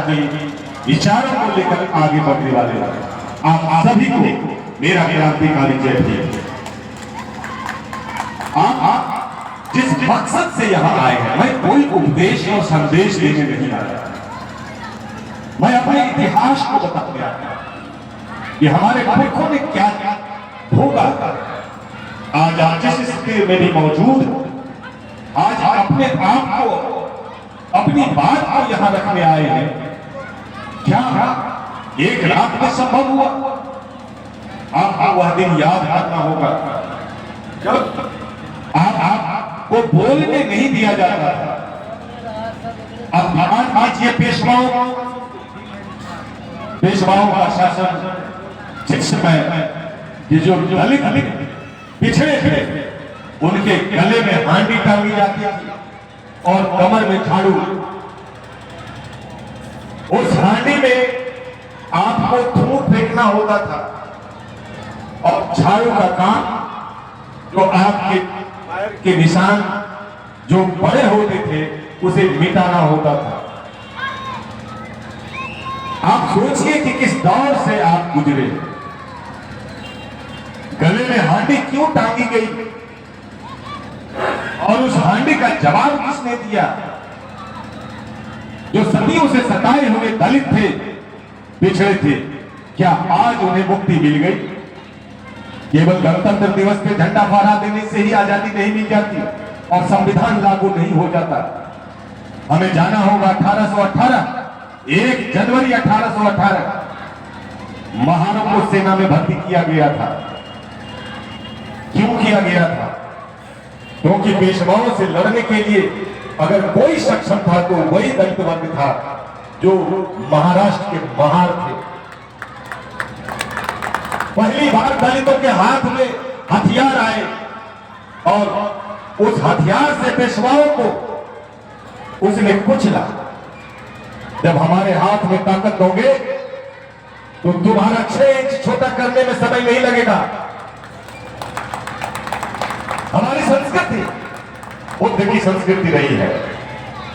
के विचारों को लेकर आगे बढ़ने वाले आप सभी को मेरा क्रांतिकारी जय भीम। आप जिस मकसद से यहाँ आए हैं, मैं कोई उपदेश और संदेश देने नहीं आया, मैं अपने इतिहास को बताने आया कि हमारे पुरखों ने क्या भोगा। आज आप जिस स्थिति में भी मौजूद, आज अपने आप को, अपनी बात को यहाँ रखने आए हैं, क्या एक रात में संभव हुआ? आपको वह दिन याद रखना होगा जब आपको बोलने नहीं दिया जाता था। अब ध्यान कीजिए, पेशवाओं का शासन जिस समय ये जो दलित पिछड़े थे, उनके गले में हांडी टांगी जाती थी और कमर में झाड़ू। उस हांडी में आपको थूक फेंकना होता था और झाड़ू का काम जो आपके पैर के निशान जो बड़े होते थे उसे मिटाना होता था। आप सोचिए कि किस दौर से आप गुजरे। गले में हांडी क्यों टांगी गई और उस हांडी का जवाब किसने दिया? जो सदियों से सताए हुए दलित थे, पिछड़े थे, क्या आज उन्हें मुक्ति मिल गई? केवल गणतंत्र दिवस पे झंडा फहरा देने से ही आजादी नहीं मिल जाती और संविधान लागू नहीं हो जाता। हमें जाना होगा 1818, 1 जनवरी 1818 महारों को सेना में भर्ती किया गया था। क्यों किया गया था? क्योंकि पेशवाओं से लड़ने के लिए अगर कोई सक्षम था तो वही दलित वर्ग था जो महाराष्ट्र के महार थे। पहली बार दलितों के हाथ में हथियार आए और उस हथियार से पेशवाओं को उसने कुचला। जब हमारे हाथ में ताकत दोगे तो तुम्हारा 6 इंच छोटा करने में समय नहीं लगेगा। हमारी संस्कृति बुद्ध की संस्कृति रही है।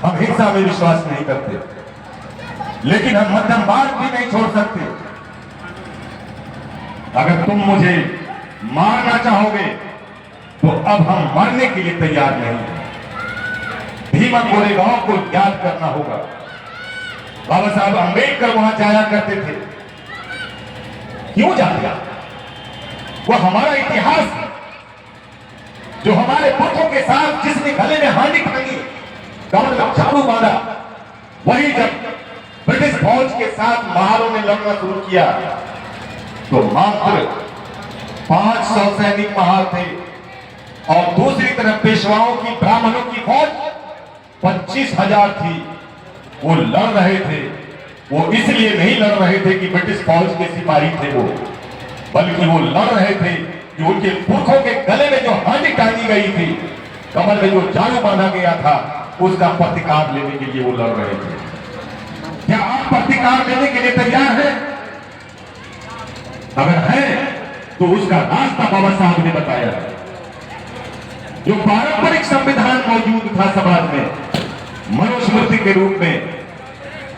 हम हिंसा में विश्वास नहीं करते, लेकिन हम मध्यम मार्ग भी नहीं छोड़ सकते। अगर तुम मुझे मारना चाहोगे तो अब हम मरने के लिए तैयार नहीं। भीमा कोरेगांव को याद करना होगा। बाबा साहब अंबेडकर वहां जाया करते थे। क्यों जाते? वो हमारा इतिहास है, जो हमारे पुरखों के साथ जिसने गले में हांडी टांगी, कमर में झाड़ू बांधा, वही जब ब्रिटिश फौज के साथ महारों ने लड़ना शुरू किया तो मात्र 500 सैनिक महार थे और दूसरी तरफ पेशवाओं की, ब्राह्मणों की फौज 25,000 थी। वो लड़ रहे थे। वो इसलिए नहीं लड़ रहे थे कि ब्रिटिश फौज के सिपाही थे वो, बल्कि वो लड़ रहे थे कि उनके पुरखों के गले में जो हांडी टांगी गई थी, कमर में जो झाड़ू बांधा गया था, उसका प्रतिकार लेने के लिए वो लड़ रहे थे। क्या आप प्रतिकार लेने के लिए तैयार हैं? अगर है तो उसका रास्ता बाबा साहब ने बताया है। जो पारंपरिक संविधान मौजूद था समाज में, मनुस्मृति के रूप में,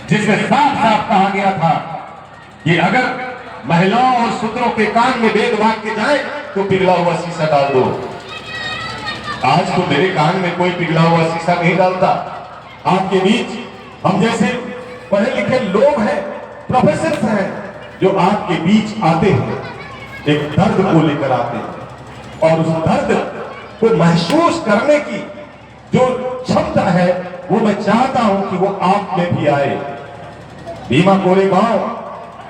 जिसमें साफ साफ कहा गया था कि अगर महिलाओं और शूद्रों के कान में वेद वाक्य जाए तो पिघला हुआ शीशा डाल दो। आज तो मेरे कान में कोई पिघला हुआ शीशा नहीं डालता। आपके बीच हम जैसे पढ़े लिखे लोग हैं, प्रोफेसर हैं, जो आपके बीच आते हैं, एक दर्द को लेकर आते हैं और उस दर्द को महसूस करने की जो क्षमता है वो मैं चाहता हूं कि वो आप में भी आए। भीमा कोरेगांव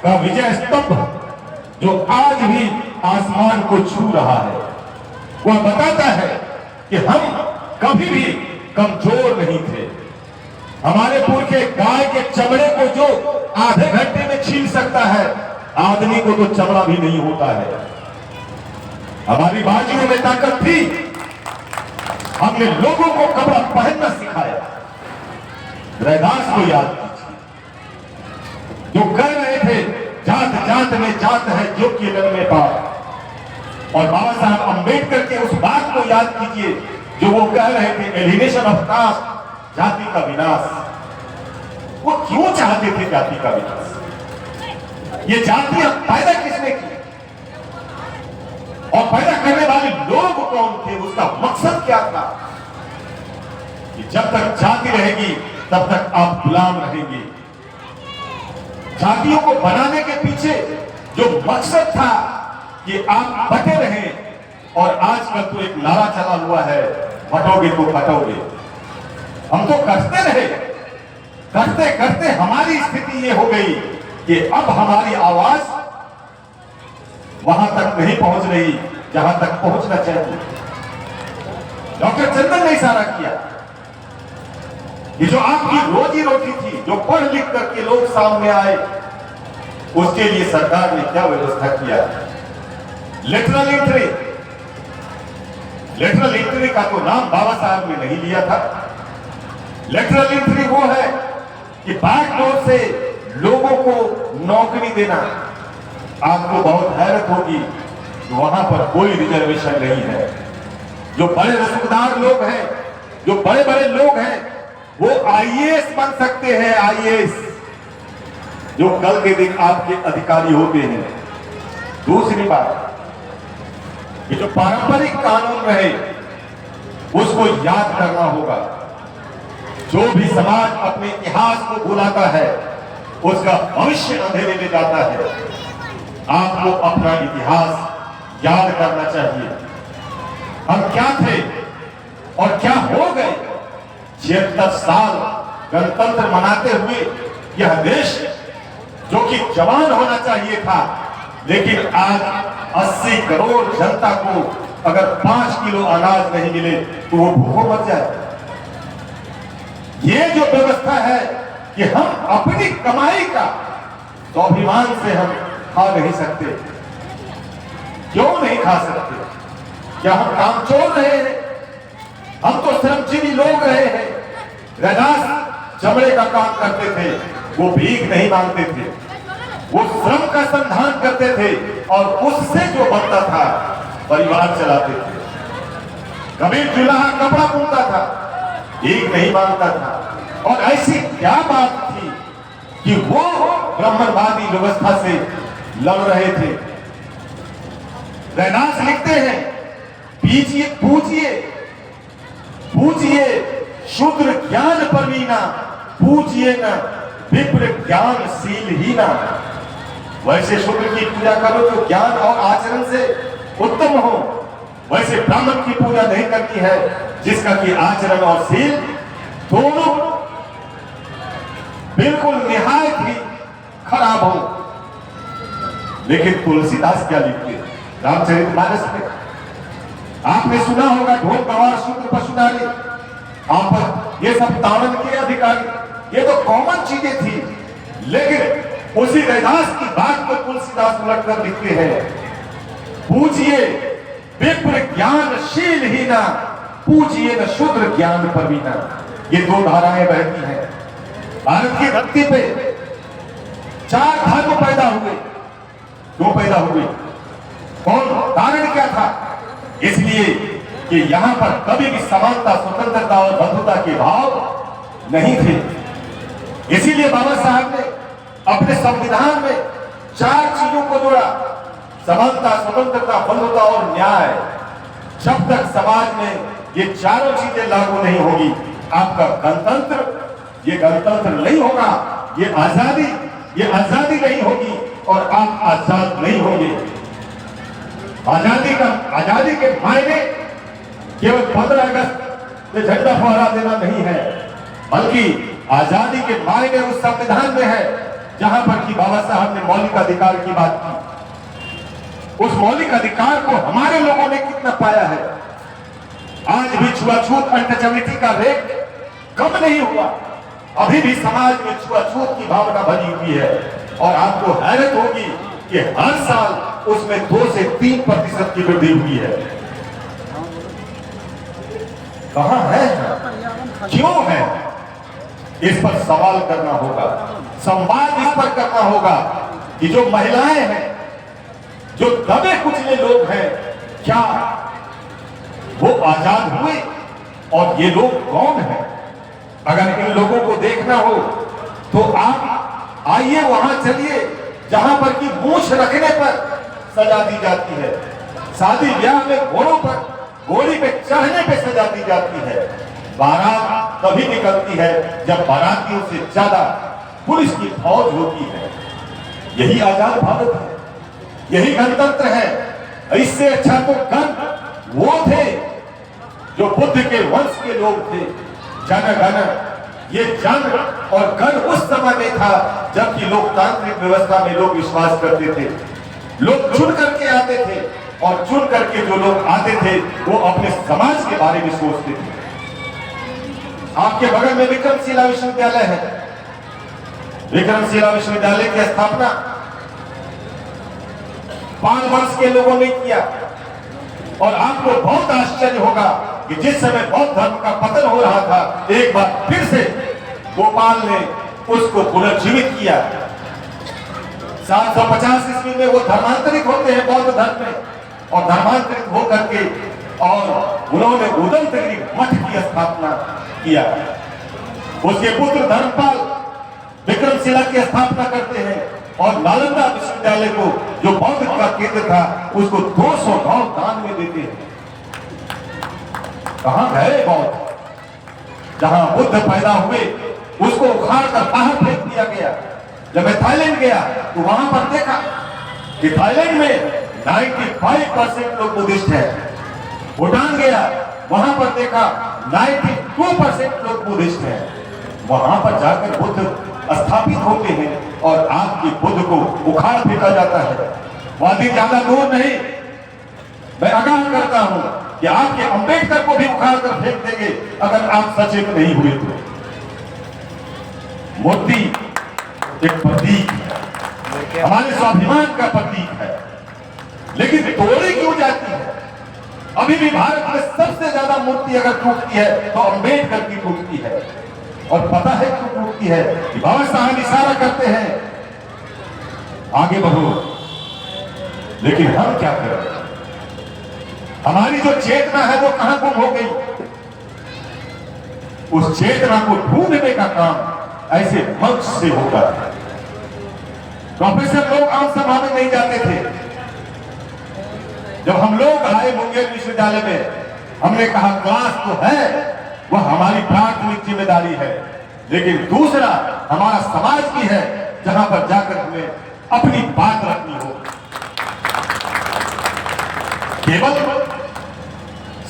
का विजय स्तंभ जो आज भी आसमान को छू रहा है, वह बताता है कि हम कभी भी कमजोर नहीं थे। हमारे पुरखे गाय के चमड़े को जो आधे घंटे में छील सकता है, आदमी को तो चमड़ा भी नहीं होता है। हमारी बाजुओं में ताकत थी। हमने लोगों को कपड़ा पहनना सिखाया। रैदास को याद कीजिए, जो कह रहे थे जात जात में जात है जो कि नर में बात, और बाबा साहब अंबेडकर के उस बात को याद कीजिए जो वो कह रहे थे एलिनेशन ऑफ कास्ट, जाति का विनाश। वो क्यों चाहते थे जाति का विकास? ये जातियां पैदा किसने की और पैदा करने वाले लोग कौन थे? उसका मकसद क्या था? कि जब तक जाति रहेगी तब तक आप गुलाम रहेंगे। जातियों को बनाने के पीछे जो मकसद था कि आप बटे रहें, और आजकल तो एक नारा चला हुआ है, बटोगे तो बटोगे। हम तो करते रहे, करते करते हमारी स्थिति ये हो गई कि अब हमारी आवाज वहां तक नहीं पहुंच रही जहां तक पहुंचना चाहिए। डॉक्टर चंदन ने इशारा किया कि जो आपकी रोजी रोटी थी, जो पढ़ लिख करके लोग सामने आए, उसके लिए सरकार ने क्या व्यवस्था किया? Lateral entry. लेटरल एंट्री का तो नाम बाबा साहब ने नहीं लिया था। लेटरल एंट्री वो है कि बैकडोर से लोगों को नौकरी देना। आपको बहुत हैरत होगी कि वहां पर कोई रिजर्वेशन नहीं है। जो बड़े रसूखदार लोग हैं, जो बड़े बड़े लोग हैं, वो आईएएस बन सकते हैं। आईएएस जो कल के दिन आपके अधिकारी होते हैं। दूसरी बात, ये जो पारंपरिक कानून रहे उसको याद करना होगा। जो भी समाज अपने इतिहास को भुलाता है उसका भविष्य अंधेरे में जाता है। आपको अपना इतिहास याद करना चाहिए। हम क्या थे और क्या हो गए। 76 साल गणतंत्र मनाते हुए यह देश जो कि जवान होना चाहिए था, लेकिन आज 80 करोड़ जनता को अगर 5 किलो अनाज नहीं मिले तो वो भूखों मर जाए। ये जो व्यवस्था है कि हम अपनी कमाई का स्वाभिमान से हम खा नहीं सकते। क्यों नहीं खा सकते? क्या हम काम छोड़ रहे हैं? हम तो श्रमजीवी लोग रहे हैं। रैदास चमड़े का काम करते थे, वो भीख नहीं मांगते थे, वो श्रम का संधान करते थे और उससे जो बनता था परिवार चलाते थे। कबीर चूल्हा कपड़ा बुनता था, भीख नहीं मांगता था। और ऐसी क्या बात थी कि वो ब्राह्मणवादी व्यवस्था से लड़ रहे थे? रैदास लिखते हैं, पूजिए पूजिए पूजिए शूद्र ज्ञान परवीना, पूजिए न विप्र ज्ञानशील ही ना। वैसे शूद्र की पूजा करो जो ज्ञान और आचरण से उत्तम हो, वैसे ब्राह्मण की पूजा नहीं करती है जिसका कि आचरण और शील दोनों बिल्कुल निहायत ही खराब हो। लेकिन तुलसीदास क्या लिखते हैं रामचरितमानस में? आपने सुना होगा, ढोल गवार शूद्र पशुनारी, आप ये सब ताड़न के अधिकारी, ये तो कॉमन चीजें थी। लेकिन उसी रैदास की बात को तुलसीदास उलट कर लिखते हैं, पूजिए विप्र ज्ञानशील ही ना, पूजिए न शूद्र ज्ञान परवीना। ये दो धाराएं बहती हैं। भारत की धरती पे 4 धर्म पैदा हुए। क्यों पैदा हुए? कौन? कारण क्या था? इसलिए कि यहां पर कभी भी समानता, स्वतंत्रता और बंधुता के भाव नहीं थे। इसीलिए बाबा साहब ने अपने संविधान में 4 चीजों को जोड़ा: समानता, स्वतंत्रता, बंधुता और न्याय। जब तक समाज में ये चारों चीजें लागू नहीं होगी, आपका गणतंत्र ये गणतंत्र नहीं होगा, ये आजादी नहीं होगी और आप आजाद नहीं होंगे। आजादी के मायने केवल 15 अगस्त में झंडा फहरा देना नहीं है, बल्कि आजादी के मायने उस संविधान में है जहां पर कि बाबा साहब ने मौलिक अधिकार की बात की। उस मौलिक अधिकार को हमारे लोगों ने कितना पाया है? आज भी छुआछूत, अनटचेबिलिटी का रेट कम नहीं हुआ। अभी भी समाज में छुआछूत की भावना बनी हुई है और आपको हैरत होगी कि हर साल उसमें 2 से 3% की वृद्धि हुई है। कहां है? क्यों है? इस पर सवाल करना होगा, संवाद इस पर करना होगा कि जो महिलाएं हैं, जो दबे कुचले लोग हैं, क्या वो आजाद हुए? और ये लोग कौन हैं? अगर इन लोगों को देखना हो तो आप आइए वहां चलिए जहां पर कि मूछ रखने पर सजा दी जाती है, शादी ब्याह में घोड़ों पर घोड़ी पे चढ़ने पे सजा दी जाती है। बारात तभी निकलती है जब बारातियों से ज्यादा पुलिस की फौज होती है। यही आजाद भारत है, यही गणतंत्र है। इससे अच्छा तो गण वो थे जो बुद्ध के वंश के लोग थे। जन गण, ये जन और गण उस समय में था जबकि लोकतांत्रिक व्यवस्था में लोग विश्वास करते थे। लोग चुन करके आते थे और चुन करके जो लोग आते थे वो अपने समाज के बारे में सोचते थे। आपके बगल में विक्रमशिला विश्वविद्यालय है। विक्रमशिला विश्वविद्यालय की स्थापना 5 वर्ष के लोगों ने किया और आपको बहुत आश्चर्य होगा कि जिस समय बौद्ध धर्म का पतन हो रहा था, एक बार फिर से गोपाल ने उसको पुनर्जीवित किया। 750 ईस्वी में वो धर्मांतरित होते हैं बौद्ध धर्म में, और धर्मांतरित होकर के और उन्होंने उदंतगिरी मठ की स्थापना किया। उसके पुत्र धर्मपाल विक्रमशिला की स्थापना करते हैं और नालंदा विश्वविद्यालय को जो बौद्ध का केंद्र था उसको 200 गांव दान में देते हैं। कहां गए बौद्ध? जहां बुद्ध पैदा हुए उसको उखाड़ कर बाहर फेंक दिया गया। जब मैं थाईलैंड गया तो वहां पर देखा कि थाईलैंड में 95% लोग बुद्धिस्ट हैं। भूटान गया, वहां पर देखा 92% लोग बुद्धिस्ट हैं। वहां पर जाकर बुद्ध स्थापित होते हैं और आपके बुद्ध को उखाड़ फेंका जाता है। वादी ज्यादा दूर नहीं, मैं आगाह करता हूं कि आपके अंबेडकर को भी उखाड़ कर फेंक देंगे अगर आप सचेत नहीं हुए तो। मूर्ति एक प्रतीक है, हमारे स्वाभिमान का प्रतीक है, लेकिन तोड़ी क्यों जाती है? अभी भी भारत में सबसे ज्यादा मूर्ति अगर टूटती है तो अंबेडकर की टूटती है। और पता है क्यों टूटती है? कि बाबा साहब इशारा करते हैं आगे बढ़ो, लेकिन हम क्या करें? हमारी जो चेतना है वो कहां गुम हो गई? उस चेतना को ढूंढने का काम ऐसे मंच से होता है। प्रोफेसर लोग आम सभा में नहीं जाते थे। जब हम लोग आए मुंगेर विश्वविद्यालय में, हमने कहा क्लास तो है, वह हमारी प्राथमिक जिम्मेदारी है, लेकिन दूसरा हमारा समाज की है जहां पर जाकर हमें अपनी बात रखनी हो। केवल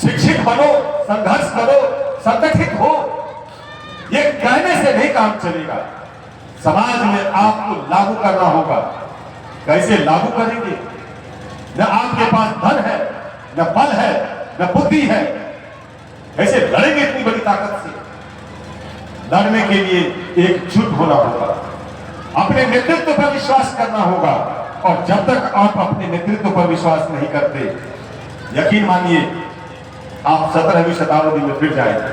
शिक्षित बनो, संघर्ष करो, संगठित हो, ये कहने से नहीं काम चलेगा। समाज में आपको लागू करना होगा। कैसे लागू करेंगे? न आपके पास धन है, न बल है, न बुद्धि है। कैसे लड़ेंगे इतनी बड़ी ताकत से? लड़ने के लिए एकजुट होना होगा, अपने नेतृत्व पर विश्वास करना होगा। और जब तक आप अपने नेतृत्व पर विश्वास नहीं करते, यकीन मानिए आप 17वीं शताब्दी में फिर जाएंगे।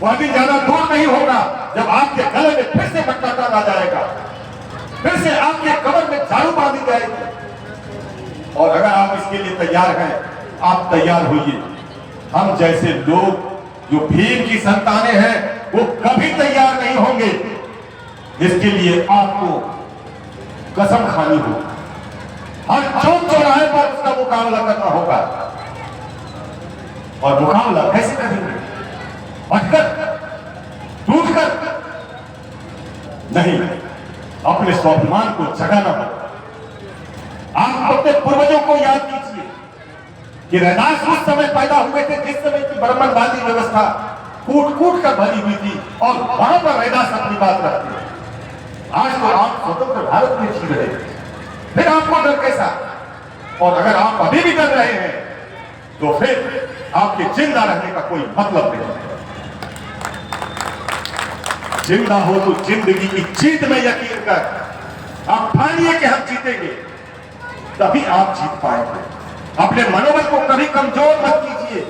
वह दिन ज्यादा दूर नहीं होगा जब आपके गले में फिर से मटका टांगा जाएगा, फिर से आपके कमर में झाड़ू बांधी जाएगी। और अगर आप इसके लिए तैयार हैं, आप तैयार होइए। हम जैसे लोग जो भीम की संतानें हैं वो कभी तैयार नहीं होंगे। इसके लिए आपको कसम खानी होगी, हर चौक चौराहे पर उसका मुकाबला करना होगा। और मुकाबला कैसे करेंगे? हटकर, टूटकर नहीं, अपने स्वाभिमान को जगाना होगा। आप अपने पूर्वजों को याद कीजिए कि रैदास उस समय पैदा हुए थे जिस समय की ब्राह्मणवादी व्यवस्था कूट कूट कर भरी हुई थी, और वहां पर रैदास अपनी बात रखते हैं। आज तो आप स्वतंत्र भारत में जी रहे हैं, फिर आपको डर कैसा? और अगर आप अभी भी डर रहे हैं तो फिर आपके जिंदा रहने का कोई मतलब नहीं है। जिंदा हो तो जिंदगी की जीत में यकीन कर आप ठानिए कि हम जीतेंगे, तभी आप जीत पाएंगे। अपने मनोबल को कभी कमजोर मत कीजिए।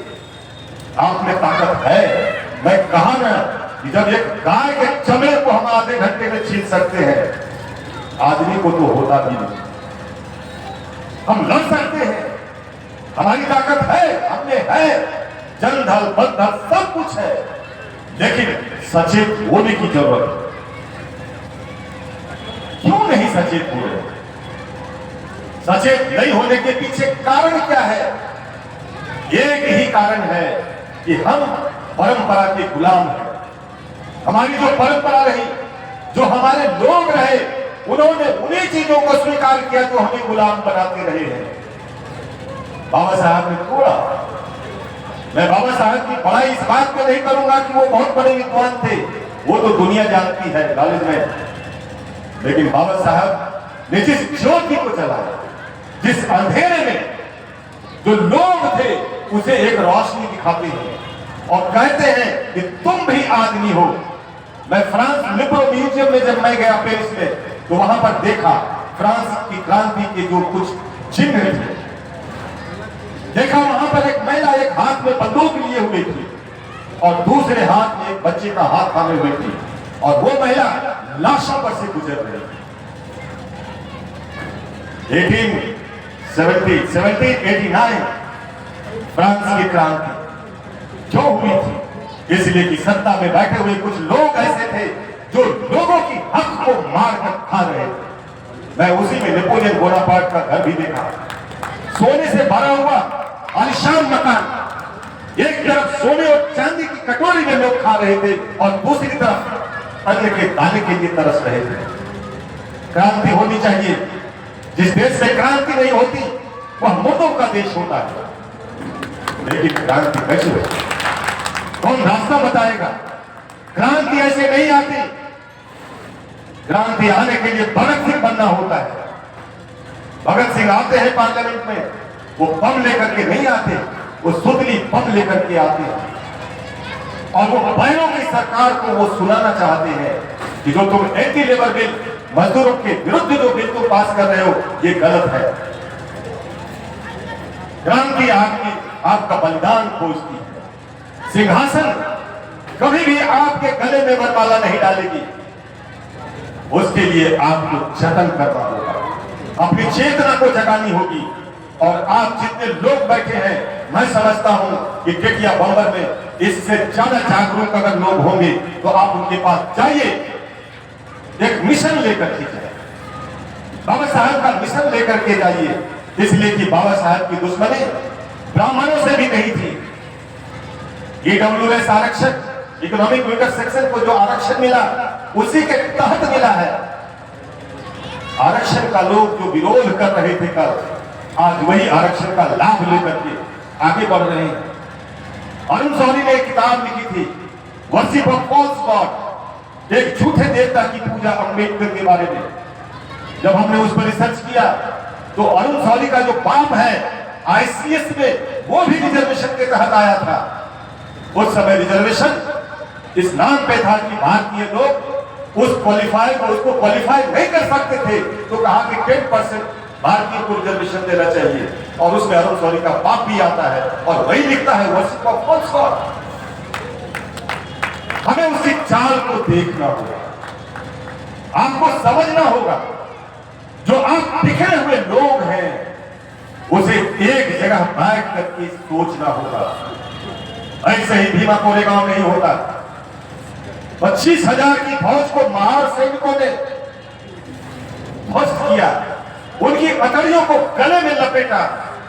आप में ताकत है। मैं कहा ना कि जब एक गाय के चमड़े को हम आधे घंटे में छीन सकते हैं, आदमी को तो होता भी नहीं। हम लड़ सकते हैं, हमारी ताकत है, हमने है, जन धल बल धल सब कुछ है, लेकिन सचेत होने की जरूरत है। क्यों नहीं सचेत हो रहे? सचेत नहीं होने के पीछे कारण क्या है? एक ही कारण है कि हम परंपरा के गुलाम हैं। हमारी जो परंपरा रही, जो हमारे लोग रहे, उन्होंने उन्हीं चीजों को स्वीकार किया जो हमें गुलाम बनाते रहे हैं। बाबा साहब ने तोड़ा। मैं बाबा साहब की बड़ाई इस बात पे नहीं करूंगा कि वो बहुत बड़े विद्वान थे, वो तो दुनिया जानती है नॉलेज में। लेकिन बाबा साहब ने जिस ज्योति को जलाया, जिस अंधेरे में जो लोग थे उसे एक रोशनी दिखाते हैं और कहते हैं कि तुम भी आदमी हो। मैं फ्रांस लिब्रो म्यूजियम में जब मैं गया पेरिस में, तो वहां पर देखा फ्रांस की क्रांति के जो कुछ चिन्ह थे। देखा वहां पर एक महिला एक हाथ में बंदूक लिए हुए थी और दूसरे हाथ में एक बच्चे का हाथ थामे हुए थी, और वो महिला लाशों पर से गुजर रही थी। 1789 फ्रांस की क्रांति क्यों हुई थी? इसलिए कि सत्ता में बैठे हुए कुछ लोग ऐसे थे जो लोगों की हक को मार कर खा रहे थे। मैं उसी में नेपोलियन बोनापार्ट का घर भी देखा। सोने से भरा हुआ आलीशान मकान, एक तरफ सोने और चांदी की कटोरी में लोग खा रहे थे और दूसरी तरफ अन्न के दाने के लिए तरस रहे थे। क्रांति होनी चाहिए। जिस देश से क्रांति नहीं होती वह मुर्दों का देश होता है। लेकिन क्रांति कैसे होती? कौन रास्ता बताएगा? क्रांति ऐसे नहीं आती। क्रांति आने के लिए भगत सिंह बनना होता है। भगत सिंह आते हैं पार्लियामेंट में, वो बम लेकर के नहीं आते, वो सुतली बम लेकर के आते हैं और वो बैरों की सरकार को वो सुनाना चाहते हैं कि जो तुम एंटी लेबर बिल, मजदूरों के विरुद्ध जो बिल तुम पास कर रहे हो, ये गलत है। क्रांति आपका बलिदान खोजती है। सिंहासन कभी भी आपके गले में वरमाला नहीं डालेगी। उसके लिए आपको जतन करना होगा, अपनी चेतना को जगानी होगी। और आप जितने लोग बैठे हैं, मैं समझता हूं कि केटिया बंबर में इससे ज्यादा जागरूक अगर लोग होंगे तो आप उनके पास जाइए, एक मिशन लेकर के जाइए, बाबा साहब का मिशन लेकर के जाइए। इसलिए कि बाबा साहब की दुश्मनी ब्राह्मणों से भी नहीं थी। ईडब्ल्यूएस आरक्षण, इकोनॉमिक वीकर सेक्शन को जो आरक्षण मिला उसी के तहत मिला है। आरक्षण का लोग जो विरोध कर रहे थे कल, आज वही आरक्षण का लाभ लेकर के आगे बढ़ रहे हैं। अरुण सौरी ने एक किताब लिखी थी, वर्शिप ऑफ फॉल्स गॉड, एक झूठे देवता की पूजा अंबेडकर के बारे में। जब हमने उस पर रिसर्च किया तो अरुण सौरी का जो बाप है आईसीएस में, वो भी रिजर्वेशन के तहत आया था। उस समय रिजर्वेशन इस नाम पे था कि भारतीय लोग उस क्वालिफाई को उसको क्वालिफाई नहीं कर सकते थे, तो कहा कि 10% भारतीय को रिजर्वेशन देना चाहिए। और उसमें अरुण सौरी का बाप भी आता है और वही लिखता है वर्शिप ऑफ फॉल्स गॉड। हमें उसी चाल को देखना होगा, आपको समझना होगा। जो आप बिखरे हुए लोग हैं उसे एक जगह बैठ करके सोचना होगा। ऐसे ही भीमा कोरेगांव नहीं होता। 25,000 की फौज को महार सैनिकों ने ध्वस्त किया, उनकी अतड़ियों को गले में लपेटा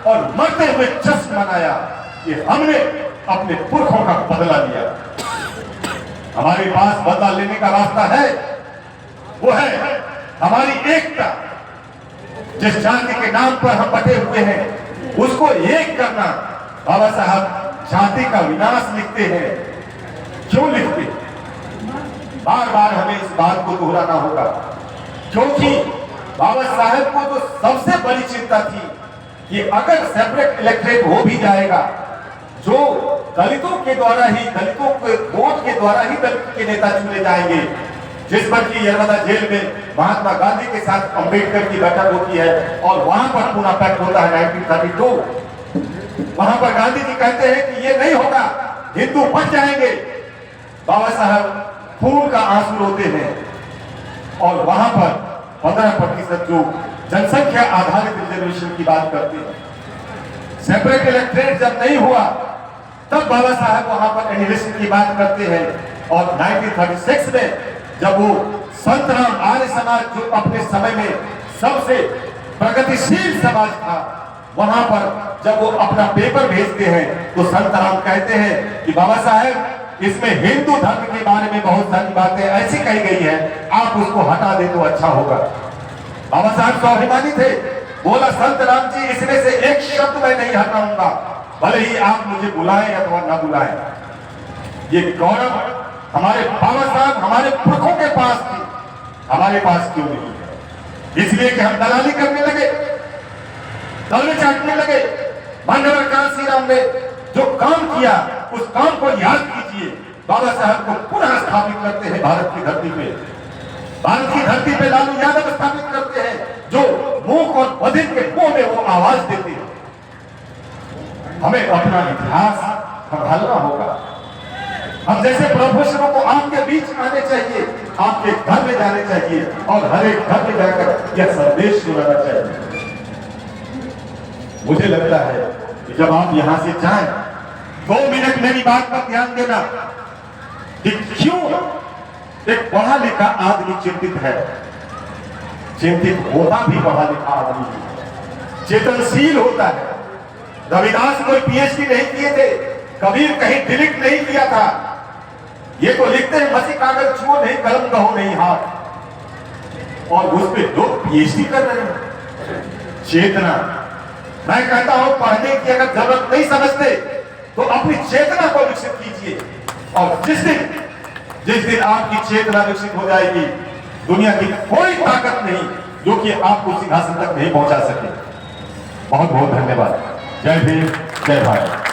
और मरते हुए जश्न मनाया कि हमने अपने पुरखों का बदला लिया। हमारे पास बदला लेने का रास्ता है, वो है हमारी एकता। जिस जाति के नाम पर हम बटे हुए हैं उसको एक करना। बाबा साहब जाति का विनाश लिखते हैं, क्यों लिखते हैं? बार बार हमें इस बात को दोहराना होगा, क्योंकि बाबा साहब को तो सबसे बड़ी चिंता थी कि अगर सेपरेट इलेक्ट्रेट हो भी जाएगा, जो दलितों के द्वारा ही, दलितों के वोट के द्वारा ही दलित के नेता चुने जाएंगे। जिस पर की यरवदा जेल में महात्मा गांधी के साथ अंबेडकर की बैठक होती है और वहां पर पूना पैक्ट होता है 1932। वहां पर गांधी जी कहते हैं कि ये नहीं होगा, हिंदू बच जाएंगे। बाबा साहब खून का आंसू रोते हैं और वहां पर 15% जो जनसंख्या आधारित रिजर्वेशन की बात करते हैं। सेपरेट इलेक्ट्रेट जब नहीं हुआ तब बाबा साहब वहां पर एनिवेशन की बात करते हैं और 1936 में जब वो संत राम आर्य समाज जो अपने समय में सबसे प्रगतिशील समाज था, वहां पर जब वो अपना पेपर भेजते हैं तो संत राम कहते हैं कि बाबा साहेब इसमें हिंदू धर्म के बारे में बहुत सारी बातें ऐसी कही गई है, आप उसको हटा दे तो अच्छा होगा। बाबा साहब स्वाभिमानी थे, बोला संत राम जी इसमें से एक शब्द मैं नहीं हटाऊंगा, भले ही आप मुझे बुलाएं अथवा ना बुलाएं। ये गौरव हमारे बाबा साहब हमारे पुरखों के पास थी, हमारे पास क्यों नहीं है? इसलिए कि हम दलाली करने लगे, तलवे चाटने लगे। माननीय कांसी राम ने जो काम किया उस काम को याद कीजिए। बाबा साहब को पुनः स्थापित करते हैं भारत की धरती पे। भारत की धरती पे लालू यादव स्थापित करते हैं, जो मूक और बधिर के मुंह में वो आवाज देते हैं। हमें अपना इतिहास संभालना होगा। हम जैसे प्रोफेसरों को आपके बीच आने चाहिए, आपके घर में जाने चाहिए और हर एक घर में जाकर यह संदेश सुनाना चाहिए। मुझे लगता है कि जब आप यहां से जाएं, 2 मिनट मेरी बात पर ध्यान देना कि क्यों एक पढ़ा लिखा आदमी चिंतित है। चिंतित होता भी पढ़ा लिखा आदमी है, चेतनशील होता है। रविदास कोई पीएचडी नहीं किए थे, कबीर कहीं डिलीट नहीं किया था। ये तो लिखते हैं मसी कागज छुओ नहीं, कलम कहो नहीं हाथ, और उस पे लोग पीएचडी कर रहे हैं। चेतना, मैं कहता हूं पढ़ने की अगर जरूरत नहीं समझते तो अपनी चेतना को विकसित कीजिए, और जिस दिन आपकी चेतना विकसित हो जाएगी, दुनिया की कोई ताकत नहीं जो कि आपको सिंहासन तक नहीं पहुंचा सके। बहुत बहुत धन्यवाद। जय भीम, जय भारत।